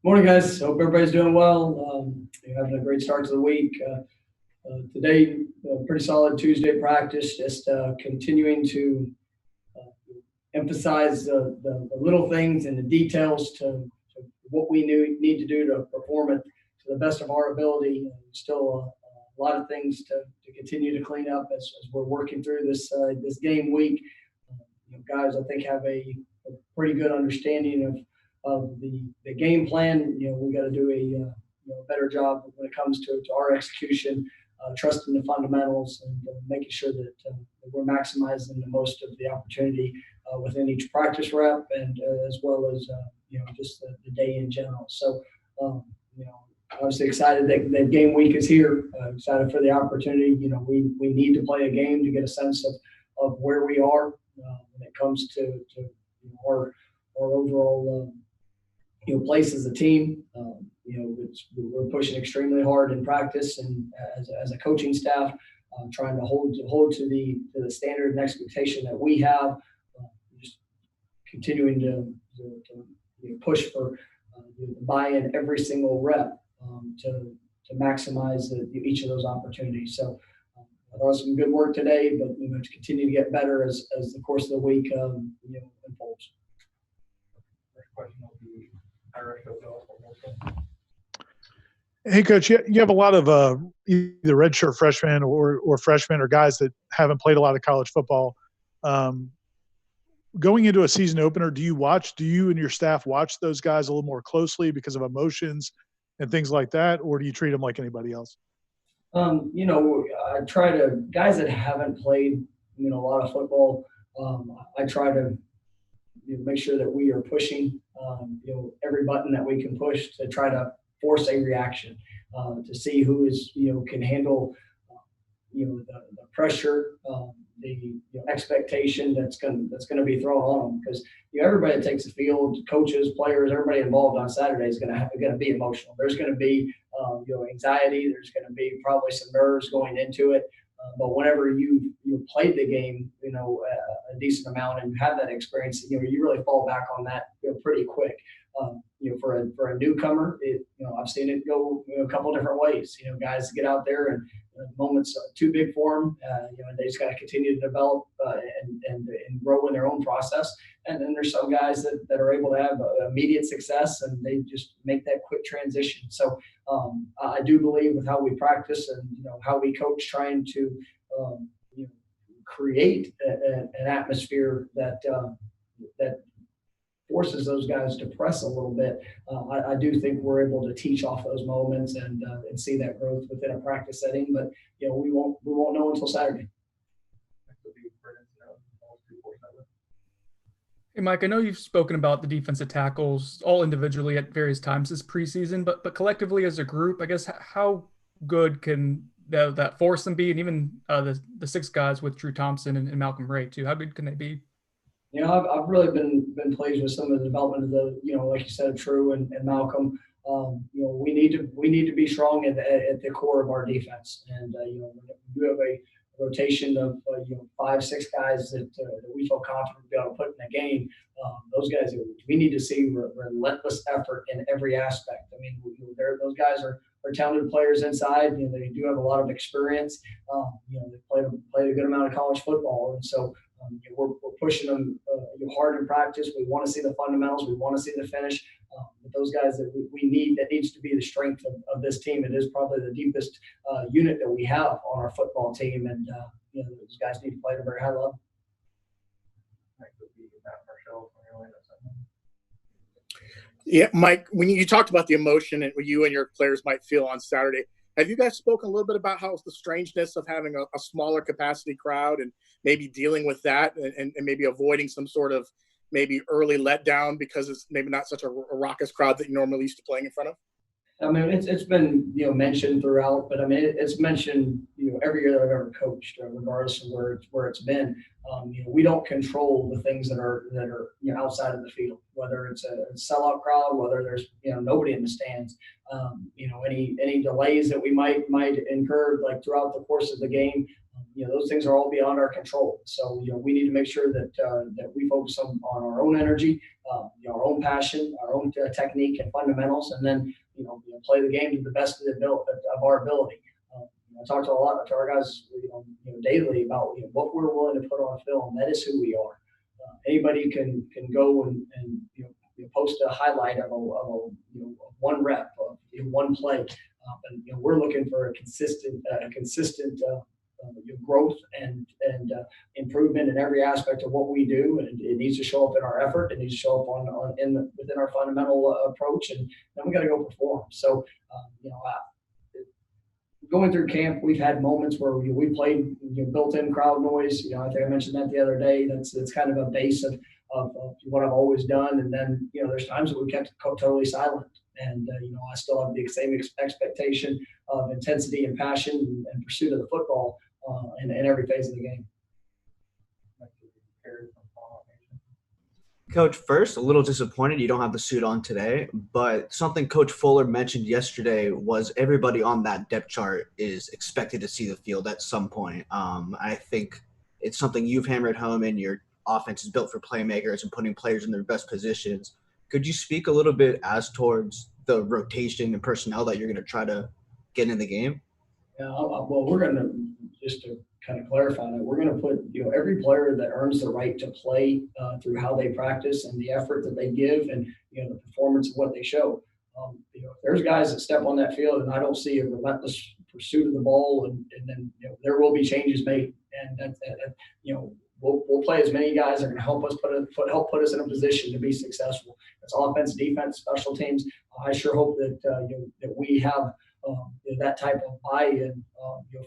Morning, guys. Hope everybody's doing well. You're having a great start to the week. Today, pretty solid Tuesday practice, just continuing to emphasize the little things and the details to what we need to do to perform it to the best of our ability. Still a lot of things to continue to clean up as we're working through this game week. Guys, I think have a pretty good understanding of the game plan. We got to do a better job when it comes to our execution, trusting the fundamentals and making sure that we're maximizing the most of the opportunity within each practice rep and as well as just the day in general. So obviously excited that game week is here. Excited for the opportunity. We need to play a game to get a sense of where we are when it comes to our overall place as a team. We're pushing extremely hard in practice and as a coaching staff, trying to hold to the standard and expectation that we have. Just continuing to push for buy-in every single rep to maximize each of those opportunities. So I thought some good work today, but to continue to get better as the course of the week unfolds. First question will be Hey, Coach, you have a lot of either redshirt freshmen or freshmen or guys that haven't played a lot of college football. Going into a season opener, do you and your staff watch those guys a little more closely because of emotions and things like that, or do you treat them like anybody else? I try to – guys that haven't played, a lot of football, I try to make sure that we are pushing, every button that we can push to try to force a reaction, to see who is, can handle, the pressure, the expectation that's going to be thrown on them. Because everybody that takes the field, coaches, players, everybody involved on Saturday is going to be emotional. There's going to be anxiety. There's going to be probably some nerves going into it. But whenever you played the game, a decent amount and you have that experience, you really fall back on that pretty quick. For a newcomer, I've seen it go a couple of different ways. Guys get out there and moments too big for them. They just got to continue to develop and grow in their own process. And then there's some guys that are able to have immediate success and they just make that quick transition. So I do believe with how we practice and how we coach, trying to create an atmosphere that forces those guys to press a little bit. I do think we're able to teach off those moments and see that growth within a practice setting. But we won't know until Saturday. Hey, Mike, I know you've spoken about the defensive tackles all individually at various times this preseason, but collectively as a group, I guess how good can that foursome be, and even the six guys with Drew Thompson and Malcolm Ray too? How good can they be? I've really been pleased with some of the development of the, like you said, Drew and Malcolm. We need to be strong at the core of our defense, and when you have a rotation of 5-6 guys that we feel confident to be able to put in a game. Those guys, we need to see relentless effort in every aspect. I mean, those guys are talented players inside. They do have a lot of experience. They played a good amount of college football, and so we're pushing them hard in practice. We want to see the fundamentals. We want to see the finish. But those guys that we need, that needs to be the strength of this team. It is probably the deepest unit that we have on our football team, and those guys need to play at a very high level. Yeah, Mike, when you talked about the emotion and what you and your players might feel on Saturday, have you guys spoken a little bit about how the strangeness of having a smaller capacity crowd and maybe dealing with that and maybe avoiding some sort of maybe early letdown because it's maybe not such a raucous crowd that you're normally used to playing in front of? I mean, it's been mentioned throughout, but I mean it's mentioned every year that I've ever coached, regardless of where it's been. We don't control the things that are outside of the field, whether it's a sellout crowd, whether there's nobody in the stands. Any delays that we might incur like throughout the course of the game. those things are all beyond our control. So, we need to make sure that we focus on our own energy, our own passion, our own technique and fundamentals, and then, play the game to the best of our ability. I talk to a lot to our guys, daily about what we're willing to put on film. That is who we are. Anybody can go and post a highlight of a one rep of one play, but we're looking for a consistent growth and improvement in every aspect of what we do, and it needs to show up in our effort. It needs to show up within our fundamental approach, and then we got to go perform. So, going through camp, we've had moments where we played built-in crowd noise. I think I mentioned that the other day. That's kind of a base of what I've always done. And then there's times that we kept totally silent, and I still have the same expectation of intensity and passion and pursuit of the football in every phase of the game. Coach, first, a little disappointed you don't have the suit on today, but something Coach Fuller mentioned yesterday was everybody on that depth chart is expected to see the field at some point. I think it's something you've hammered home, and your offense is built for playmakers and putting players in their best positions. Could you speak a little bit as towards the rotation and personnel that you're going to try to get in the game? Yeah, well, we're going to, just to kind of clarify that, we're going to put every player that earns the right to play through how they practice and the effort that they give, and the performance of what they show. There's guys that step on that field and I don't see a relentless pursuit of the ball, and then there will be changes made, and we'll play as many guys that are going to help us put us in a position to be successful. It's offense, defense, special teams. I sure hope that that we have that type of buy-in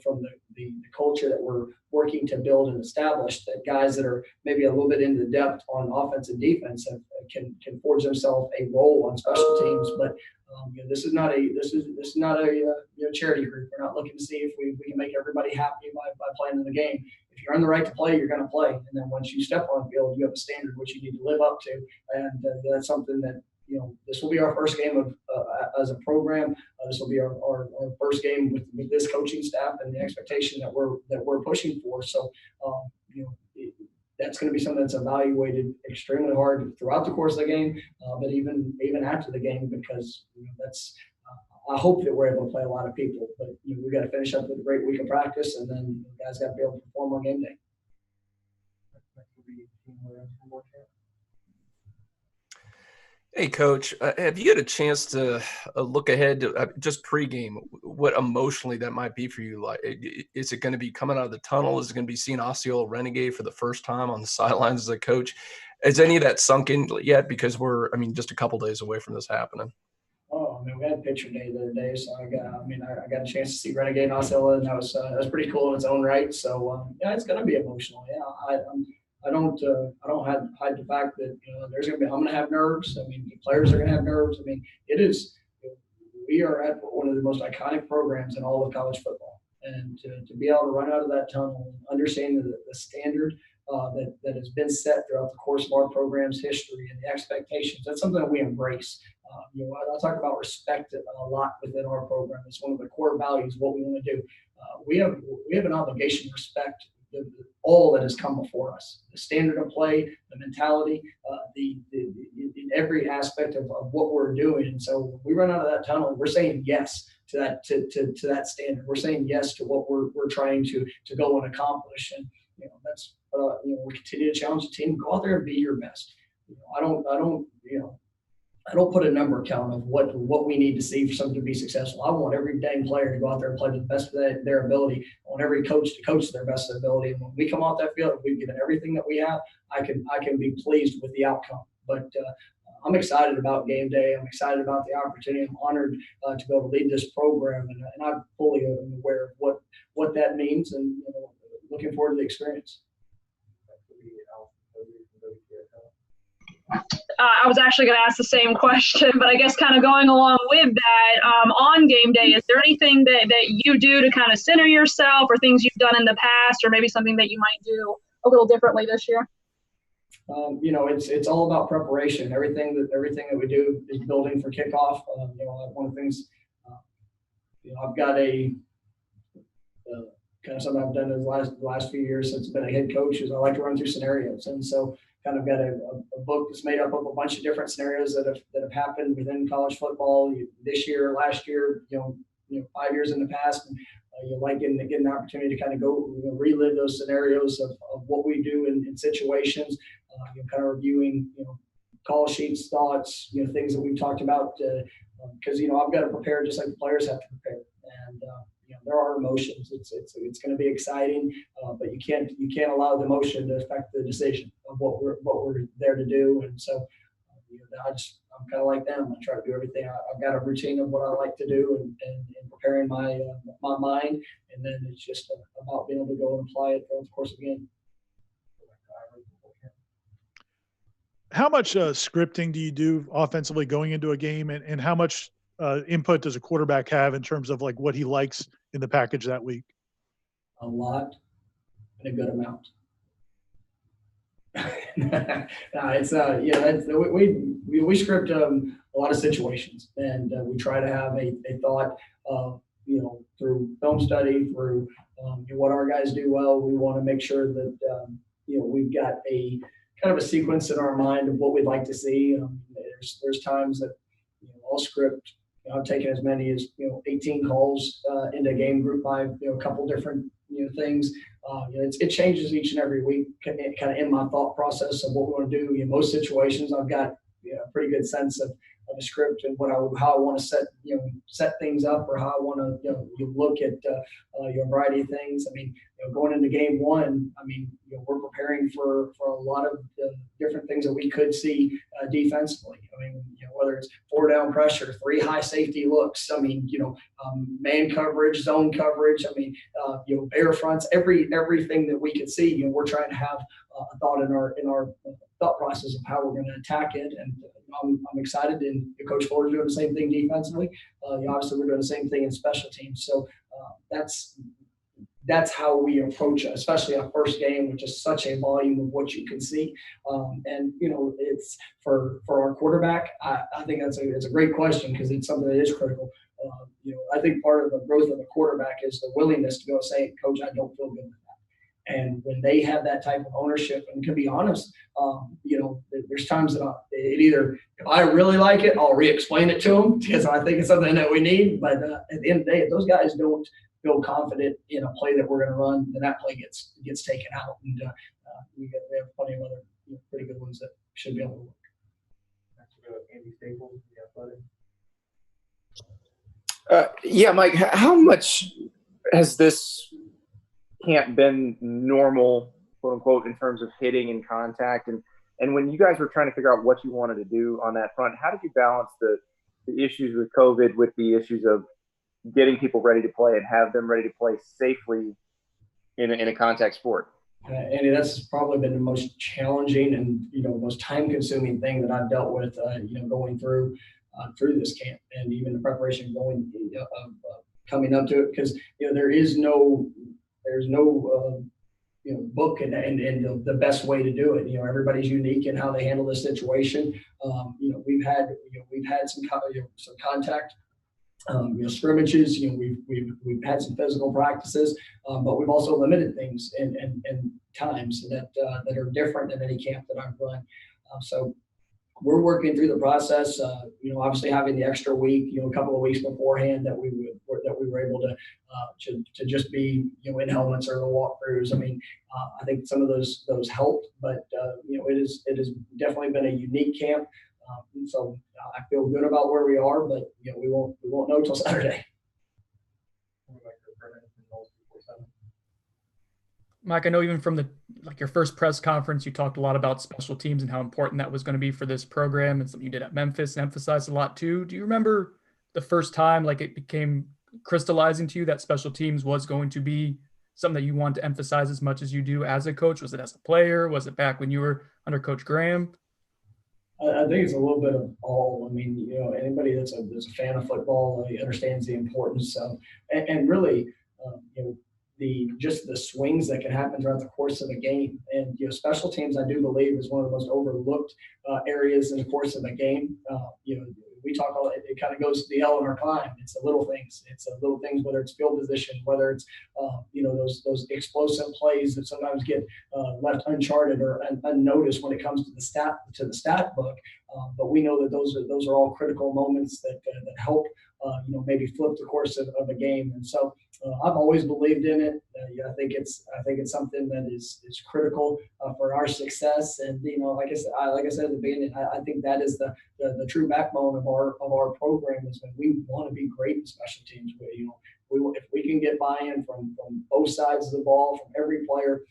from the culture that we're working to build and establish, that guys that are maybe a little bit into depth on offense and defense can forge themselves a role on special teams. But this is not a charity group. We're not looking to see if we can make everybody happy by playing in the game. If you're on the right to play, you're going to play. And then once you step on the field, you have a standard which you need to live up to. And that's something that this will be our first game of as a program. This will be our first game with this coaching staff, and the expectation that we're pushing for. So, that's going to be something that's evaluated extremely hard throughout the course of the game, but even after the game, because that's. I hope that we're able to play a lot of people, but we've got to finish up with a great week of practice, and then the guys got to be able to perform on game day. Hey, Coach, have you had a chance to look ahead to just pregame, what emotionally that might be for you? Like, is it going to be coming out of the tunnel? Is it going to be seeing Osceola Renegade for the first time on the sidelines as a coach? Has any of that sunk in yet? Because we're, just a couple days away from this happening. Oh, we had picture day the other day, so I got a chance to see Renegade and Osceola, and that was pretty cool in its own right. So it's going to be emotional. Yeah, I don't hide the fact that I'm going to have nerves. The players are going to have nerves. It is. We are at one of the most iconic programs in all of college football, and to be able to run out of that tunnel, understanding the standard that has been set throughout the course of our program's history and the expectations. That's something that we embrace. I talk about respect a lot within our program. It's one of the core values of what we want to do. We have an obligation to respect all that has come before us, the standard of play, the mentality, in every aspect of what we're doing. And so when we run out of that tunnel, we're saying yes to that standard. We're saying yes to what we're trying to go and accomplish. And that's we continue to challenge the team. Go out there and be your best. I don't put a number count of what we need to see for something to be successful. I want every dang player to go out there and play to the best of their ability. I want every coach to coach to their best of their ability. And when we come off that field, if we've given everything that we have, I can be pleased with the outcome. But I'm excited about game day. I'm excited about the opportunity. I'm honored to be able to lead this program, and I'm fully aware of what that means, and looking forward to the experience. I was actually going to ask the same question, but I guess kind of going along with that, on game day, is there anything that you do to kind of center yourself, or things you've done in the past, or maybe something that you might do a little differently this year? It's all about preparation. Everything that we do is building for kickoff. One of the things, I've got kind of something I've done in the last few years since I've been a head coach is I like to run through scenarios. And so kind of got a book that's made up of a bunch of different scenarios that have happened within college football this year, last year, 5 years in the past. And you like getting an opportunity to kind of go relive those scenarios of what we do in situations, kind of reviewing, call sheets, thoughts, things that we've talked about, because, I've got to prepare just like the players have to prepare. And, there are emotions. It's going to be exciting, but you can't allow the emotion to affect the decision of what we're there to do. And so, I'm kind of like them. I try to do everything. I've got a routine of what I like to do and preparing my mind, and then it's just about being able to go and apply it throughout the course of the game. How much scripting do you do offensively going into a game, and how much input does a quarterback have in terms of like what he likes in the package that week? A lot and a good amount. It's we script a lot of situations, and we try to have a thought through film study, through what our guys do well. We want to make sure that we've got a kind of a sequence in our mind of what we'd like to see. There's times that I'll script. I've taken as many as 18 calls into a game group by a couple different things. It changes each and every week, kind of in my thought process of what we want to do. In most situations, I've got a pretty good sense of a script and how I want to set things up, or how I want to look at a variety of things. I mean, going into game one, I mean, we're preparing for a lot of different things that we could see defensively. I mean, whether it's 4-down pressure, 3 high safety looks. I mean, man coverage, zone coverage. I mean, bear fronts. Everything that we could see. We're trying to have a thought in our thought process of how we're going to attack it. And I'm excited, and Coach Fuller's doing the same thing defensively. Obviously, we're doing the same thing in special teams. So that's how we approach it, especially our first game, which is such a volume of what you can see. And it's for our quarterback. I think it's a great question, because it's something that is critical. I think part of the growth of a quarterback is the willingness to go say, Coach, I don't feel good with that. And when they have that type of ownership, and to be honest, there's times that if I really like it, I'll re-explain it to them, because I think it's something that we need. But at the end of the day, if those guys don't feel confident in a play that we're going to run, then that play gets taken out. And we have plenty of other pretty good ones that should be able to work. Andy Staples, the Mike, how much has this camp been normal, quote unquote, in terms of hitting and contact? And when you guys were trying to figure out what you wanted to do on that front, how did you balance the issues with COVID with the issues of getting people ready to play and have them ready to play safely in a contact sport? Andy, that's probably been the most challenging and most time-consuming thing that I've dealt with. Going through this camp, and even the preparation coming up to it, because there's no book and the best way to do it. Everybody's unique in how they handle the situation. We've had some contact. Scrimmages. We've had some physical practices, but we've also limited things and times that are different than any camp that I've run. So we're working through the process. Obviously having the extra week, a couple of weeks beforehand that we were able to just be in helmets or the walkthroughs. I mean, I think some of those helped, but it has definitely been a unique camp. So I feel good about where we are, but we won't know till Saturday. Mike, I know even from your first press conference, you talked a lot about special teams and how important that was going to be for this program, and something you did at Memphis and emphasized a lot too. Do you remember the first time it became crystallizing to you that special teams was going to be something that you wanted to emphasize as much as you do as a coach? Was it as a player? Was it back when you were under Coach Graham? I think it's a little bit of all. I mean, anybody that's a fan of football understands the importance of, and really, the swings that can happen throughout the course of a game. And special teams, I do believe, is one of the most overlooked areas in the course of a game. we talk all, it kind of goes to the L in our climb. It's the little things. It's the little things, whether it's field position, whether it's those explosive plays that sometimes get left uncharted or unnoticed when it comes to the stat book. But we know that those are all critical moments that help maybe flip the course of a game. And so I've always believed in it. I think it's something that is critical for our success. And like I said at the beginning, I think that is the true backbone of our program is that we want to be great in special teams. If we can get buy-in from both sides of the ball, from every player,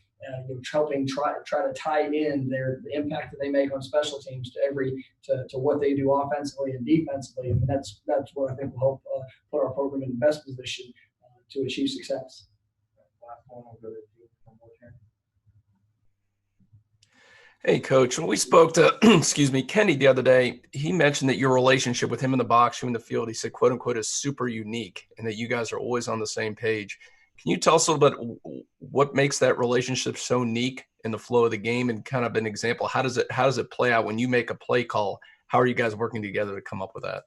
helping try to tie in the impact that they make on special teams to what they do offensively and defensively. I mean, that's what I think will help put our program in the best position to achieve success. Last one, I'll go to you from Warchant. Hey, Coach, when we spoke to, Kenny the other day, he mentioned that your relationship with him in the box, you in the field, he said, quote unquote, is super unique and that you guys are always on the same page. Can you tell us a little bit what makes that relationship so unique in the flow of the game and kind of an example? How does it play out when you make a play call? How are you guys working together to come up with that?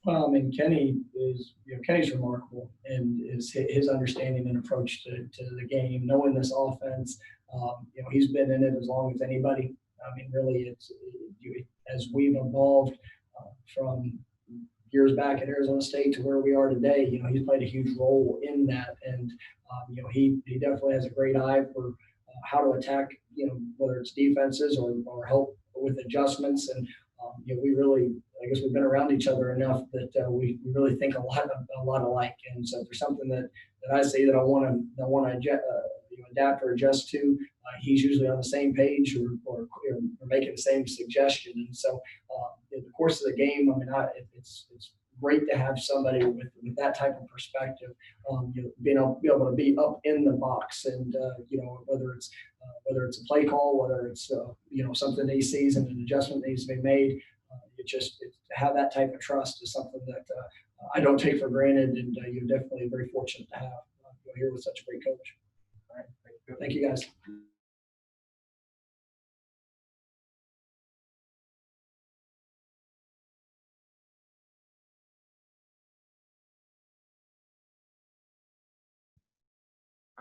Well, I mean, Kenny's remarkable and his understanding and approach to the game, knowing this offense. He's been in it as long as anybody. I mean, really, as we've evolved from years back at Arizona State to where we are today, he's played a huge role in that. And, he definitely has a great eye for how to attack, whether it's defenses or help with adjustments. And, I guess we've been around each other enough that we really think a lot alike. And so if there's something that I say that I want to adapt or adjust to, he's usually on the same page or making the same suggestion. And so in the course of the game, I mean, it's great to have somebody with that type of perspective, being able to be up in the box and, whether it's a play call, whether it's, something that he sees and an adjustment needs to be made. To have that type of trust is something that I don't take for granted, and you're definitely very fortunate to have here with such a great coach. All right, Thank you, guys.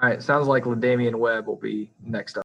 All right, sounds like LaDamian Webb will be next up.